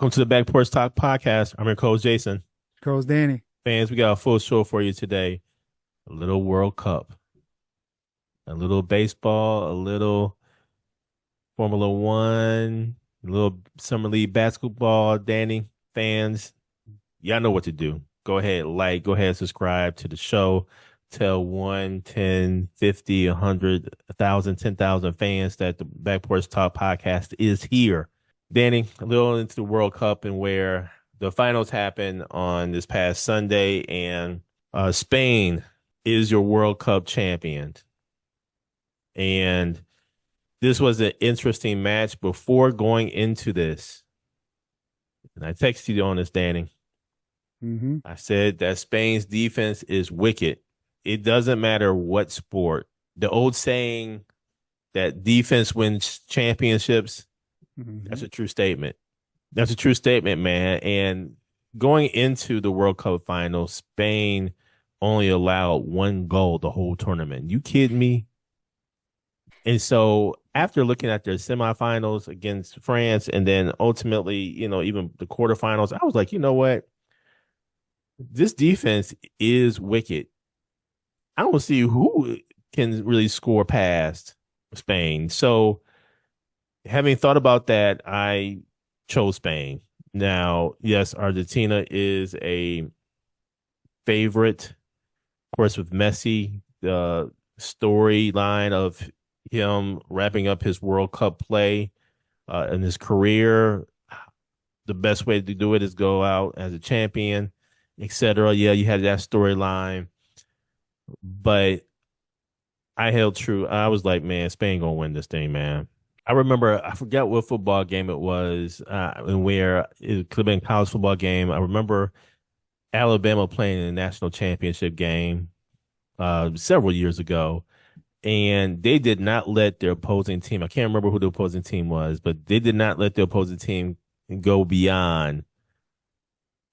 Welcome to the Back Porch Talk podcast. I'm your coach, Jason. Coach Danny. Fans, we got a full show for you today. A little World Cup, a little baseball, a little Formula One, a little Summer League basketball. Danny, fans, y'all know what to do. Go ahead, go ahead, subscribe to the show. Tell 1, 10, 50, 100, 1,000, 10,000 fans that the Back Porch Talk podcast is here. Danny, a little into the World Cup and where the finals happened on this past Sunday, and Spain is your World Cup champion. And this was an interesting match before going into this. And I texted you on this, Danny. I said that Spain's defense is wicked. It doesn't matter what sport. The old saying that defense wins championships, that's a true statement. That's a true statement, man. And going into the World Cup final, Spain only allowed one goal the whole tournament. You kidding me? And so after looking at their semifinals against France and then ultimately, even the quarterfinals, I was like, you know what? This defense is wicked. I don't see who can really score past Spain. So having thought about that, I chose Spain. Now, yes, Argentina is a favorite. Of course, with Messi, the storyline of him wrapping up his World Cup play in his career, the best way to do it is go out as a champion, etc. Yeah, you had that storyline. But I held true. I was like, man, Spain gonna win this thing, man. I remember, I forget what football game it was, and where it could have been a college football game. I remember Alabama playing in the national championship game several years ago, and they did not let their opposing team, I can't remember who the opposing team was, but they did not let the opposing team go beyond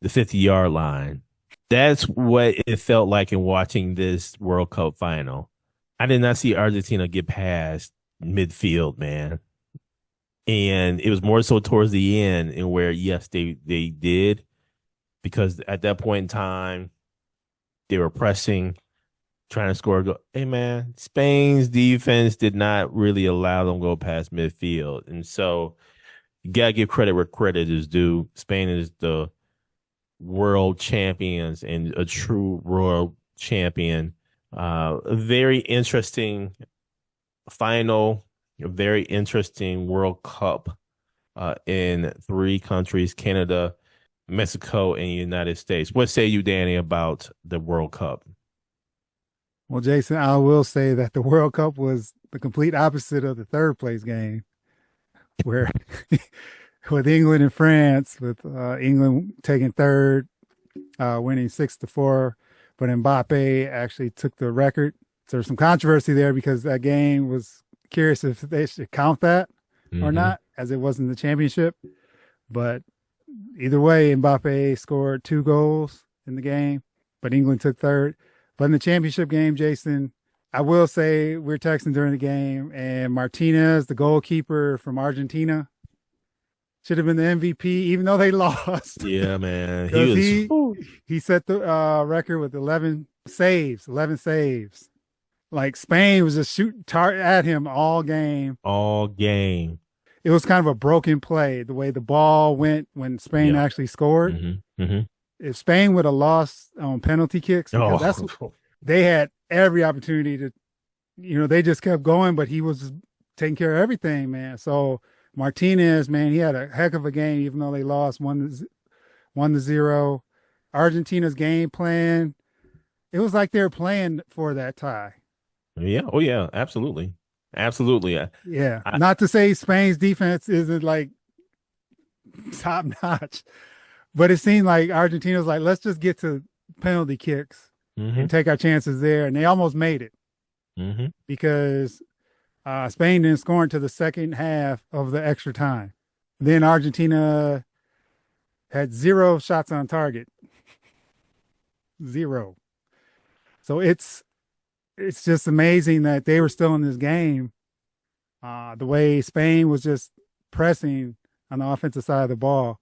the 50-yard line. That's what it felt like in watching this World Cup final. I did not see Argentina get past midfield, man. And it was more so towards the end, and where, yes, they did, because at that point in time, they were pressing, trying to score a goal. Hey, man, Spain's defense did not really allow them to go past midfield. And so you got to give credit where credit is due. Spain is the world champions and a true world champion. A very interesting final, a very interesting World Cup in three countries: Canada, Mexico, and the United States. What say you, Danny, about the World Cup? Well, Jason, I will say that the World Cup was the complete opposite of the third place game, where with England and France, with England taking third, winning 6-4, but Mbappe actually took the record. So there's some controversy there because that game was curious if they should count that or not, as it wasn't the championship. But either way, Mbappe scored 2 goals in the game, but England took third. But in the championship game, Jason, I will say we were texting during the game, and Martinez, the goalkeeper from Argentina, should have been the MVP, even though they lost. Yeah, man. He set the record with 11 saves. Like, Spain was just shooting at him all game. All game. It was kind of a broken play, the way the ball went when Spain actually scored. If Spain would have lost on penalty kicks, because that's what, they had every opportunity to, they just kept going, but he was taking care of everything, man. So Martinez, man, he had a heck of a game, even though they lost 1-0. Argentina's game plan, it was like they were playing for that tie. Yeah. Oh, yeah. Absolutely. Yeah. Not to say Spain's defense isn't like top notch, but it seemed like Argentina was like, let's just get to penalty kicks and take our chances there. And they almost made it because Spain didn't score until the second half of the extra time. Then Argentina had 0 shots on target. 0. So it's just amazing that they were still in this game. The way Spain was just pressing on the offensive side of the ball.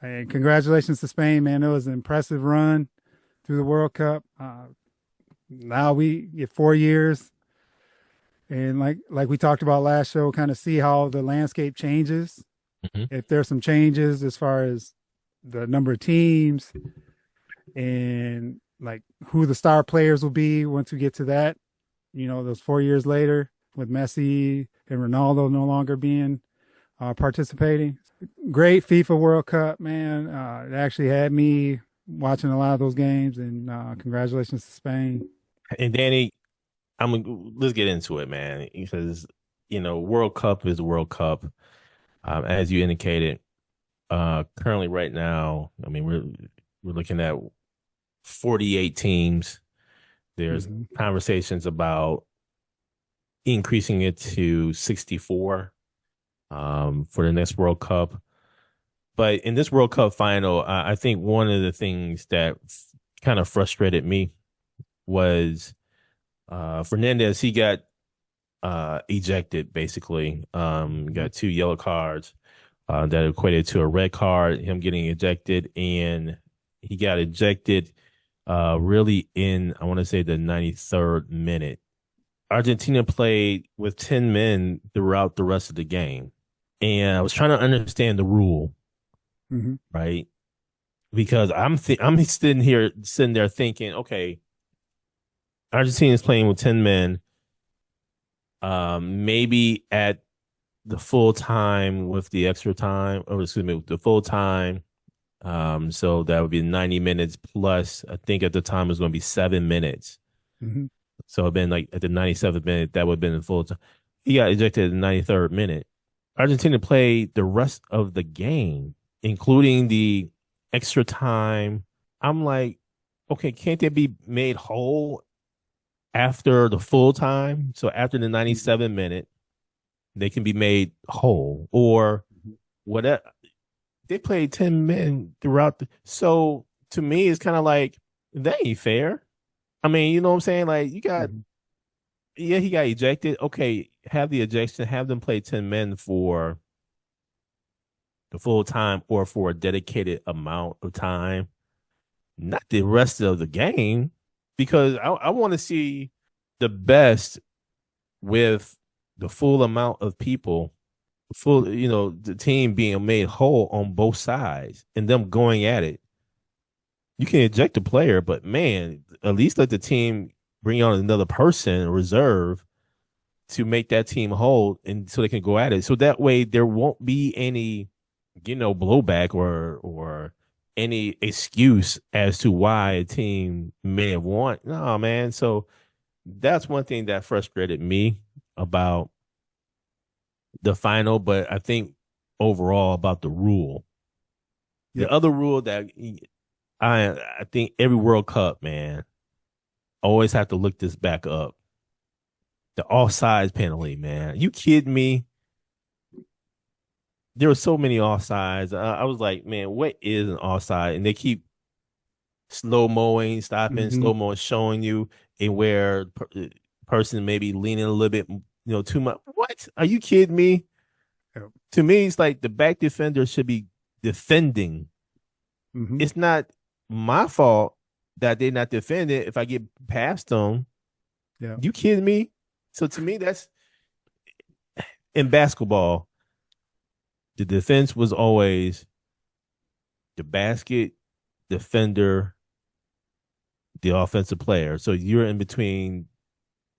And congratulations to Spain, man. It was an impressive run through the World Cup. Now we get 4 years, and like we talked about last show, kind of see how the landscape changes. Mhm. If there's some changes as far as the number of teams and like who the star players will be once we get to that, those 4 years later with Messi and Ronaldo no longer being participating. Great FIFA World Cup, man. It actually had me watching a lot of those games, and congratulations to Spain. And Danny, let's get into it, man, because World Cup is the World Cup, as you indicated. Currently, right now, I mean, we're looking at 48 teams. There's Mm-hmm. conversations about increasing it to 64 for the next World Cup. But in this World Cup final, I think one of the things that kind of frustrated me was Fernandez. He got ejected basically. Got two yellow cards that equated to a red card. Him getting ejected, and he got ejected really in, I want to say, the 93rd minute. Argentina played with 10 men throughout the rest of the game, and I was trying to understand the rule, Mm-hmm. right? Because I'm sitting there thinking, okay, Argentina is playing with 10 men. Maybe at the full time with the extra time, or excuse me, the full time. So that would be 90 minutes plus, I think at the time it was going to be 7 minutes. Mm-hmm. So it'd been like at the 97th minute, that would have been the full time. He got ejected at the 93rd minute. Argentina played the rest of the game, including the extra time. I'm like, okay, can't they be made whole after the full time? So after the 97 minute, they can be made whole or whatever. They played 10 men throughout so to me it's kind of like that ain't fair. I mean, you know what I'm saying? Like you got Mm-hmm. yeah, he got ejected. Okay, have the ejection, have them play 10 men for the full time or for a dedicated amount of time, not the rest of the game, because I want to see the best with the full amount of people, the team being made whole on both sides and them going at it. You can eject a player, but man, at least let the team bring on another person, reserve, to make that team whole and so they can go at it. So that way there won't be any, blowback or any excuse as to why a team may have won. No, man. So that's one thing that frustrated me about the final, but I think overall about the rule. The Yep. other rule that I think every World Cup, man, always have to look this back up. The offsides penalty, man. You kidding me? There were so many offsides. I was like, man, what is an offside? And they keep stopping, Mm-hmm. slow mo, showing you and where person maybe leaning a little bit, too much. What? Are you kidding me? Yep. To me, it's like the back defender should be defending. Mm-hmm. It's not my fault that they're not defending if I get past them. Yeah. You kidding me? So to me, that's in basketball, the defense was always the basket, defender, the offensive player. So you're in between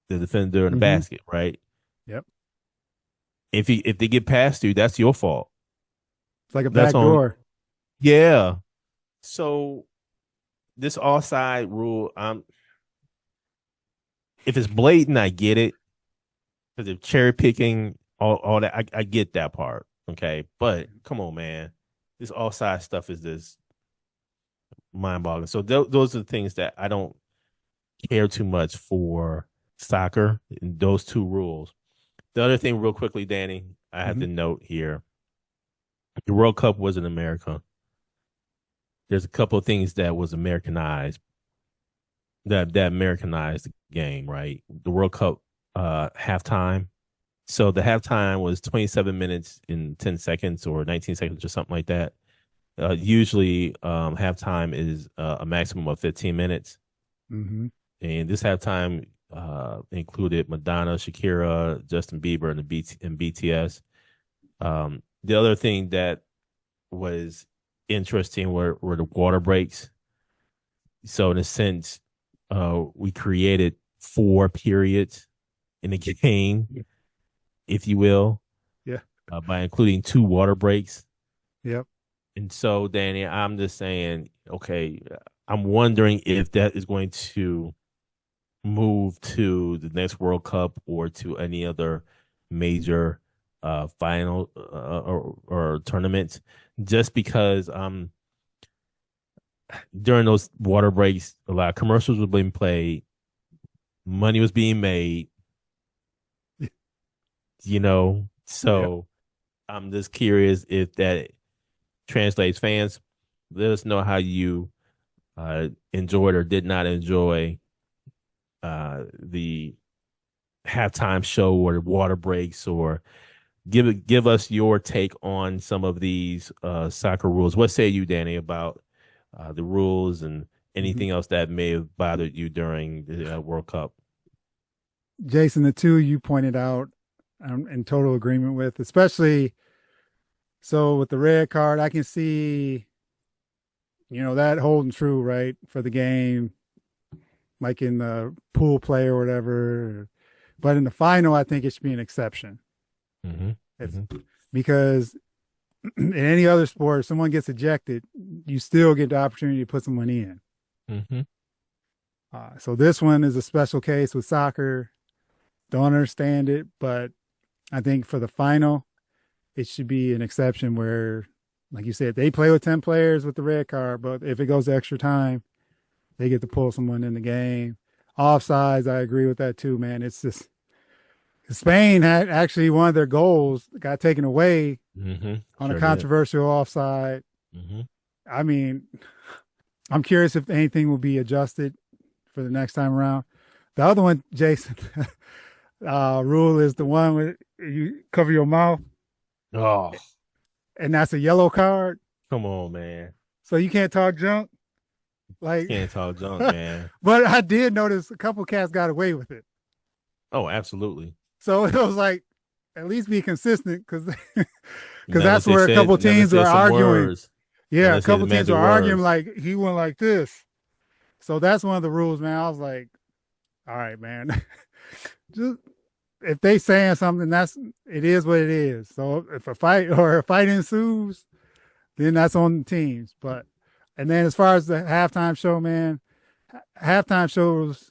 the defender and the Mm-hmm. basket, right? Yep. If they get past you, that's your fault. It's like a That's back on. door. Yeah. So this offside rule, if it's blatant, I get it. Because if cherry picking, all that, I get that part. Okay. But come on, man. This offside stuff is just mind boggling. So those are the things that I don't care too much for soccer, those two rules. The other thing, real quickly, Danny, I have Mm-hmm. to note here the World Cup was in America. There's a couple of things that was Americanized, that Americanized the game, right? The World Cup halftime. So the halftime was 27 minutes and 10 seconds or 19 seconds or something like that. Usually, halftime is a maximum of 15 minutes, Mm-hmm. and this halftime included Madonna, Shakira, Justin Bieber, and BTS. The other thing that was interesting were the water breaks. So in a sense, we created four periods in the game, if you will, Yeah. by including two water breaks. Yep. And so, Danny, I'm just saying, okay, I'm wondering if that is going to move to the next World Cup or to any other major final or tournament, just because during those water breaks, a lot of commercials were being played, money was being made, you know. Yep. So I'm just curious if that translates. Fans, let us know how you enjoyed or did not enjoy the halftime show or the water breaks, or give us your take on some of these soccer rules. What say you, Danny, about the rules and Mm-hmm. anything else that may have bothered you during the World Cup? Jason, the two you pointed out, I'm in total agreement with, especially so with the red card, I can see, that holding true, right, for the game, like in the pool play or whatever. But in the final, I think it should be an exception. Mm-hmm. If Mm-hmm. because in any other sport, if someone gets ejected, you still get the opportunity to put someone in. Mm-hmm. So this one is a special case with soccer. Don't understand it, but I think for the final, it should be an exception where, like you said, they play with 10 players with the red card, but if it goes to extra time, they get to pull someone in the game. Offsides, I agree with that too, man. It's just Spain had actually one of their goals got taken away Mm-hmm. on a Sure did. controversial offside. Mm-hmm. I mean, I'm curious if anything will be adjusted for the next time around. The other one, Jason, rule is the one where you cover your mouth, Oh, and that's a yellow card, come on, man. so you can't talk junk. Like, Can't talk junk, man. but I did notice a couple cats got away with it, Oh, absolutely. so it was like at least be consistent because because Now, that's where a couple unless they teams were said some arguing. words. Yeah, a Unless they couple teams magic were arguing words. like he went like this. So that's one of the rules, man. I was like, all right, man. Just if they saying something, that's it is what it is. So if a fight ensues, then that's on the teams. But and then as far as the halftime show, man, halftime shows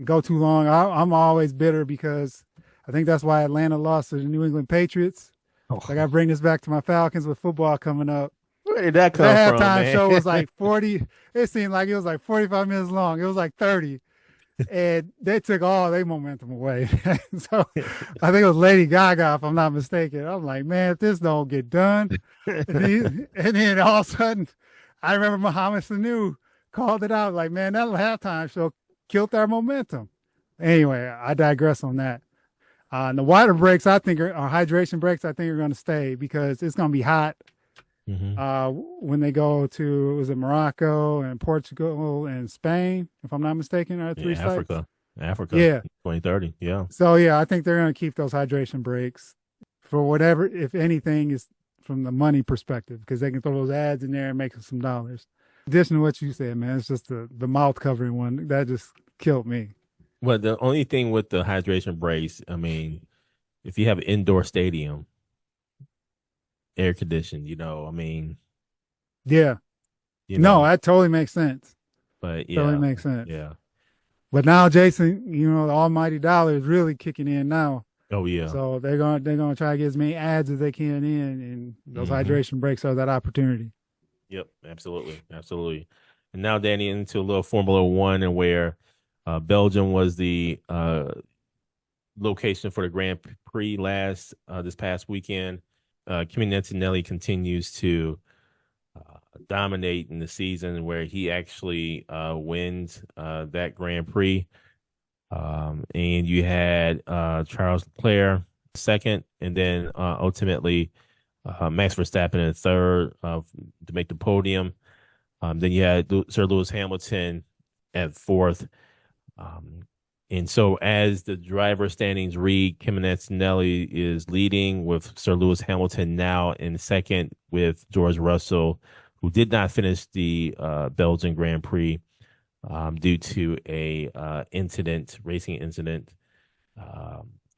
go too long. I'm always bitter because I think that's why Atlanta lost to the New England Patriots. So I got to Oh, bring this back to my Falcons with football coming up. where did that come That from, halftime man? show was like 40. It seemed like it was like 45 minutes long. It was like 30. And they took all their momentum away. So I think it was Lady Gaga, if I'm not mistaken. I'm like, man, if this don't get done. And then all of a sudden, I remember Muhammad Sanu called it out like, man, that halftime show killed our momentum. Anyway, I digress on that. And the water breaks, I think, or hydration breaks, I think are going to stay because it's going to be hot Hmm. when they go to, was it Morocco and Portugal and Spain, if I'm not mistaken, are Yeah, three sites? Africa, Yeah. 2030. Yeah. So, yeah, I think they're going to keep those hydration breaks for whatever, if anything, is from the money perspective because they can throw those ads in there and make some dollars. In addition to what you said, man, it's just the mouth covering one that just killed me. Well, the only thing with the hydration breaks, I mean, if you have an indoor stadium, air conditioned, I mean, Yeah. you No, know, that totally makes sense. but Totally yeah, makes sense. yeah. But now, Jason, the almighty dollar is really kicking in now. Oh yeah. So they're gonna try to get as many ads as they can in, and those Hmm. hydration breaks are that opportunity. Yep, absolutely, absolutely. And now, Danny, into a little Formula One, and where Belgium was the location for the Grand Prix this past weekend. Kimi Antonelli continues to dominate in the season, where he actually wins that Grand Prix. And you had Charles Leclerc second, and then ultimately Max Verstappen in third to make the podium. Then you had Sir Lewis Hamilton at fourth. Um, and so as the driver standings read, Kim Antonelli is leading with Sir Lewis Hamilton now in second with George Russell, who did not finish the Belgian Grand Prix due to a racing incident.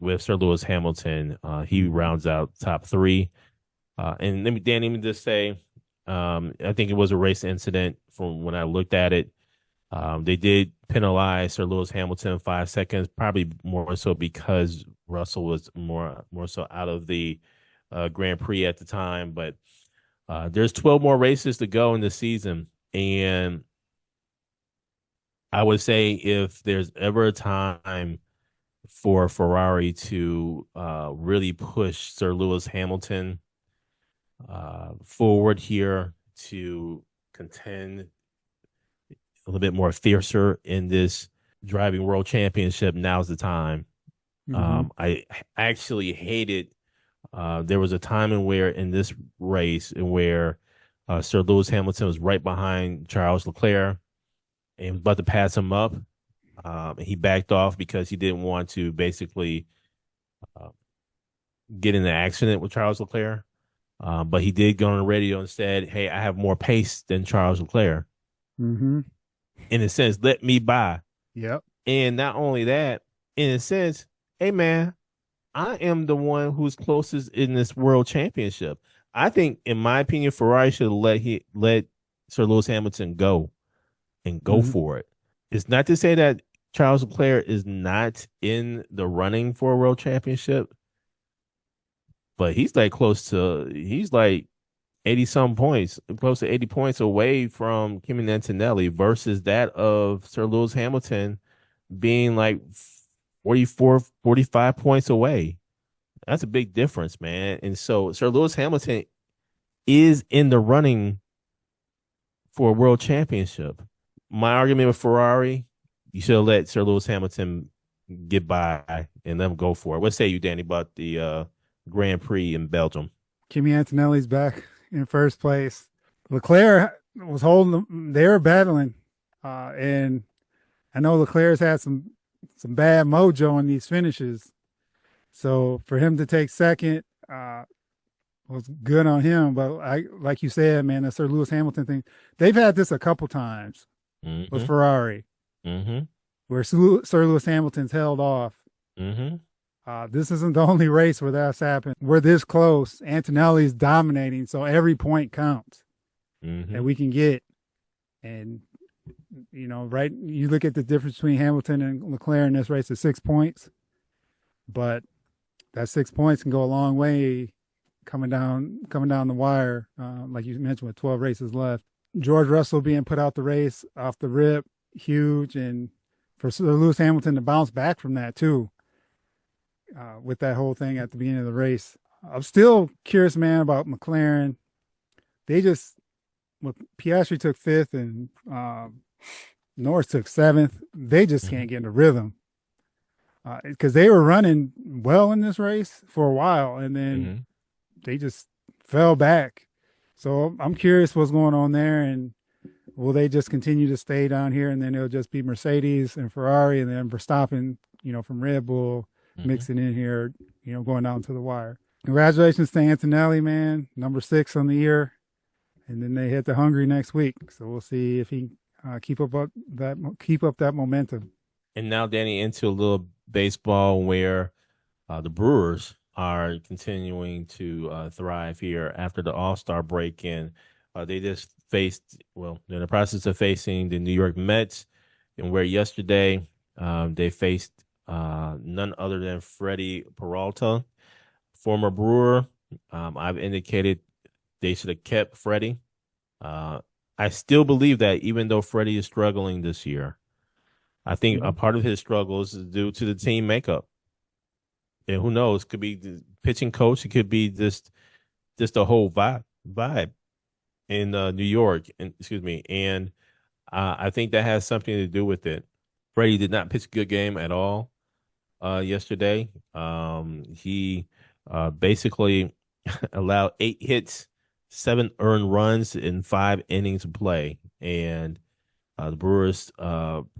With Sir Lewis Hamilton, he rounds out top three. And let me just say, I think it was a race incident from when I looked at it. They did penalize Sir Lewis Hamilton 5 seconds, probably more so because Russell was more so out of the Grand Prix at the time. But there's 12 more races to go in the season, and I would say if there's ever a time for Ferrari to really push Sir Lewis Hamilton forward here to contend a little bit more fiercer in this driving world championship, now's the time. Mm-hmm. I actually hated. There was a time in this race in where Sir Lewis Hamilton was right behind Charles Leclerc and was about to pass him up. He backed off because he didn't want to basically uh, get in an accident with Charles Leclerc. But he did go on the radio and said, "Hey, I have more pace than Charles Leclerc." Mm-hmm. In a sense, let me by. Yep. And not only that, in a sense, hey man, I am the one who's closest in this world championship. I think, in my opinion, Ferrari should let Sir Lewis Hamilton go and go Mm-hmm. for it. It's not to say that Charles Leclerc is not in the running for a world championship, but he's like 80 some points, close to 80 points away from Kimi Antonelli versus that of Sir Lewis Hamilton being like 44, 45 points away. That's a big difference, man. And so Sir Lewis Hamilton is in the running for a world championship. My argument with Ferrari, you should have let Sir Lewis Hamilton get by and let him go for it. What say you, Danny, about the Grand Prix in Belgium? Kimi Antonelli's back in first place. Leclerc was holding them. They were battling, and I know Leclerc's had some bad mojo in these finishes. So for him to take second was good on him. But I, like you said, man, the Sir Lewis Hamilton thing, they've had this a couple times with Mm-hmm. Ferrari, Mm-hmm. where Sir Lewis Hamilton's held off. Mm-hmm. This isn't the only race where that's happened. We're this close. Antonelli's dominating, so every point counts Mm-hmm. that we can get. And right? You look at the difference between Hamilton and Leclerc in this race is 6 points, but that 6 points can go a long way coming down the wire. Like you mentioned, with 12 races left. George Russell being put out the race off the rip, huge, and for Sir Lewis Hamilton to bounce back from that too. With that whole thing at the beginning of the race. I'm still curious, man, about McLaren. They just, well, Piastri took fifth and Norris took seventh. They just can't get in the rhythm because they were running well in this race for a while, and then Mm-hmm. they just fell back. So I'm curious what's going on there, and will they just continue to stay down here, and then it'll just be Mercedes and Ferrari, and then Verstappen, from Red Bull Mm-hmm. mixing in here, going down to the wire. Congratulations to Antonelli, man, number 6 on the year, and then they head to Hungary next week. So we'll see if he keep up that momentum. And now, Danny, into a little baseball where the Brewers are continuing to thrive here after the All-Star break. And they just they're in the process of facing the New York Mets, and where yesterday they faced none other than Freddie Peralta, former Brewer. I've indicated they should have kept Freddie. I still believe that even though Freddie is struggling this year, I think a Mm-hmm. part of his struggles is due to the team makeup. And who knows? Could be the pitching coach. It could be just the whole vibe in New York. And excuse me. And I think that has something to do with it. Freddie did not pitch a good game at all yesterday. He basically allowed 8 hits, 7 earned runs in 5 innings of play. And the Brewers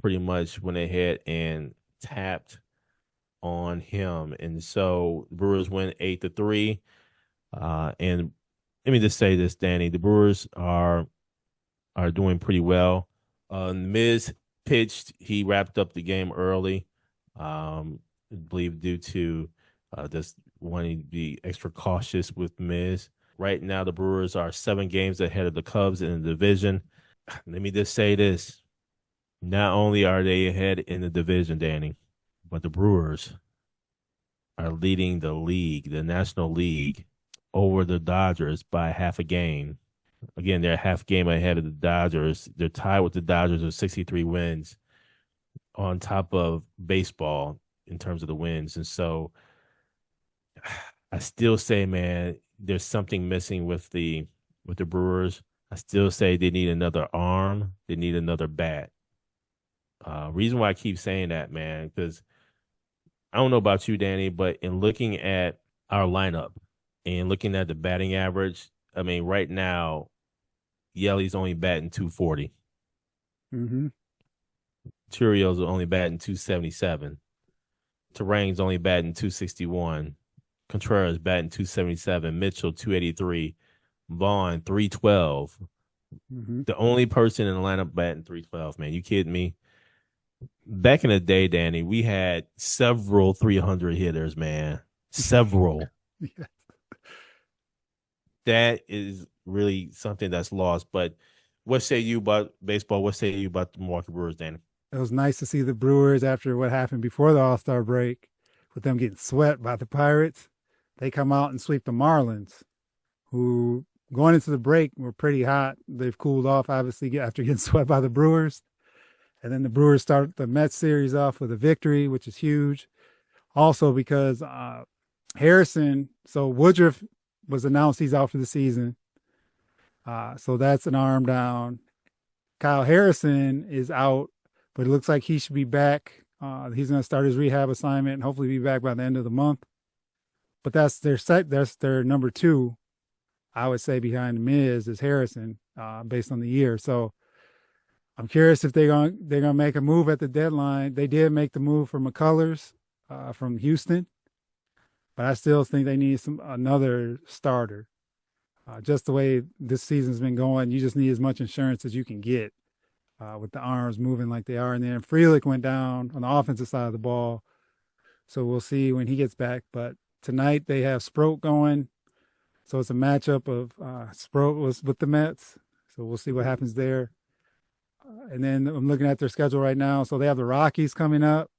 pretty much went ahead and tapped on him. And so the Brewers win 8-3. And let me just say this, Danny. The Brewers are doing pretty well. Miz pitched. He wrapped up the game early. I believe due to just wanting to be extra cautious with Miz. Right now, the Brewers are 7 games ahead of the Cubs in the division. Let me just say this. Not only are they ahead in the division, Danny, but the Brewers are leading the league, the National League, over the Dodgers by half a game. Again, they're a half game ahead of the Dodgers. They're tied with the Dodgers with 63 wins on top of baseball in terms of the wins. And so I still say, man, there's something missing with the Brewers. I still say they need another arm. They need another bat. Reason why I keep saying that, man, because I don't know about you, Danny, but in looking at our lineup and looking at the batting average, I mean, right now, Yelly's only batting 240. Mm-hmm. Churio's only batting 277. Terrain's only batting 261. Contreras batting 277. Mitchell 283. Vaughn 312. Mm-hmm. The only person in the lineup batting 312, man. You kidding me? Back in the day, Danny, we had several 300 hitters, man. Several. Yeah. That is really something that's lost. But what say you about baseball? What say you about the Milwaukee Brewers, Danny? It was nice to see the Brewers after what happened before the All-Star break with them getting swept by the Pirates. They come out and sweep the Marlins, who going into the break were pretty hot. They've cooled off, obviously, after getting swept by the Brewers. And then the Brewers start the Mets series off with a victory, which is huge. Also because Harrison, so Woodruff was announced he's out for the season. So that's an arm down. Kyle Harrison is out, but it looks like he should be back. He's going to start his rehab assignment and hopefully be back by the end of the month. But that's their number two, I would say, behind Miz is Harrison, based on the year. So I'm curious if they're gonna make a move at the deadline. They did make the move for McCullers from Houston, but I still think they need another starter. Just the way this season's been going, you just need as much insurance as you can get with the arms moving like they are. And then Frelick went down on the offensive side of the ball, so we'll see when he gets back. But tonight they have Sproat going, so it's a matchup of Sproat was with the Mets, so we'll see what happens there. And then I'm looking at their schedule right now. So they have the Rockies coming up,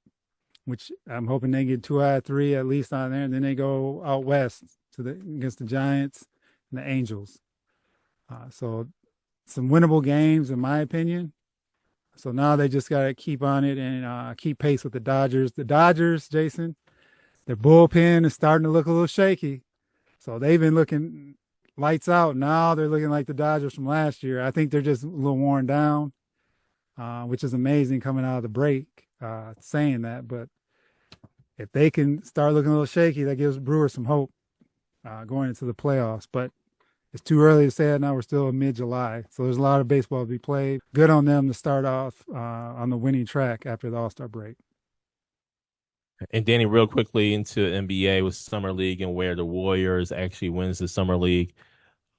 which I'm hoping they get 2 out of 3 at least on there. And then they go out west against the Giants and the Angels. So some winnable games, in my opinion. So now they just got to keep on it and keep pace with the Dodgers. The Dodgers, Jason, their bullpen is starting to look a little shaky. So they've been looking lights out. Now they're looking like the Dodgers from last year. I think they're just a little worn down. Which is amazing coming out of the break, saying that. But if they can start looking a little shaky, that gives Brewers some hope going into the playoffs. But it's too early to say that now. We're still in mid-July. So there's a lot of baseball to be played. Good on them to start off on the winning track after the All-Star break. And Danny, real quickly into NBA with Summer League and where the Warriors actually wins the Summer League.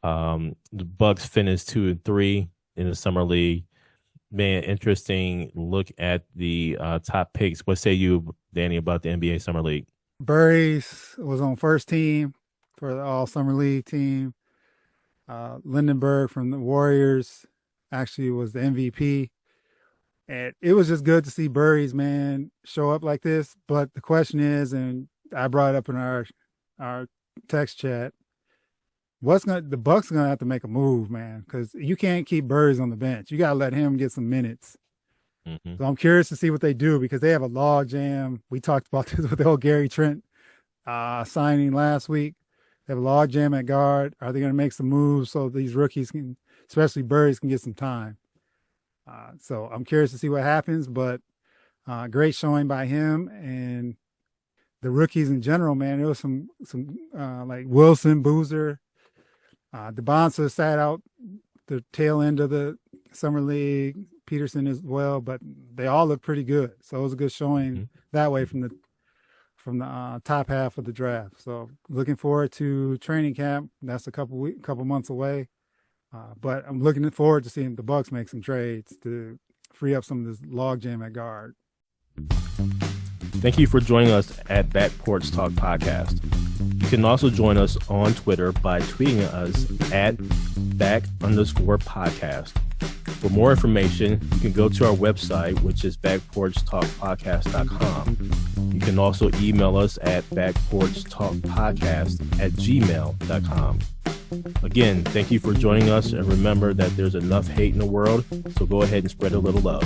The Bucks finished 2-3 in the Summer League. Man, interesting look at the top picks. What say you, Danny, about the NBA Summer League? Burries was on first team for the All Summer League team. Lindenberg from the Warriors actually was the MVP. And it was just good to see Burries, man, show up like this. But the question is, and I brought it up in our text chat, the Bucks are gonna have to make a move, man, because you can't keep Burries on the bench. You gotta let him get some minutes. Mm-hmm. So I'm curious to see what they do because they have a log jam. We talked about this with the whole Gary Trent signing last week. They have a log jam at guard. Are they gonna make some moves so these rookies can, especially Burries, can get some time? So I'm curious to see what happens. But great showing by him, and the rookies in general, man, there was some like Wilson, Boozer, DeBonsa sat out the tail end of the summer league, Peterson as well, but they all look pretty good. So it was a good showing that way from the top half of the draft. So looking forward to training camp. That's a couple months away. But I'm looking forward to seeing the Bucks make some trades to free up some of this logjam at guard. Thank you for joining us at Back Porch Talk Podcast. You can also join us on Twitter by tweeting us at @back_podcast. For more information, you can go to our website, which is backporchtalkpodcast.com. You can also email us at backporchtalkpodcast@gmail.com. Again, thank you for joining us, and remember that there's enough hate in the world, so go ahead and spread a little love.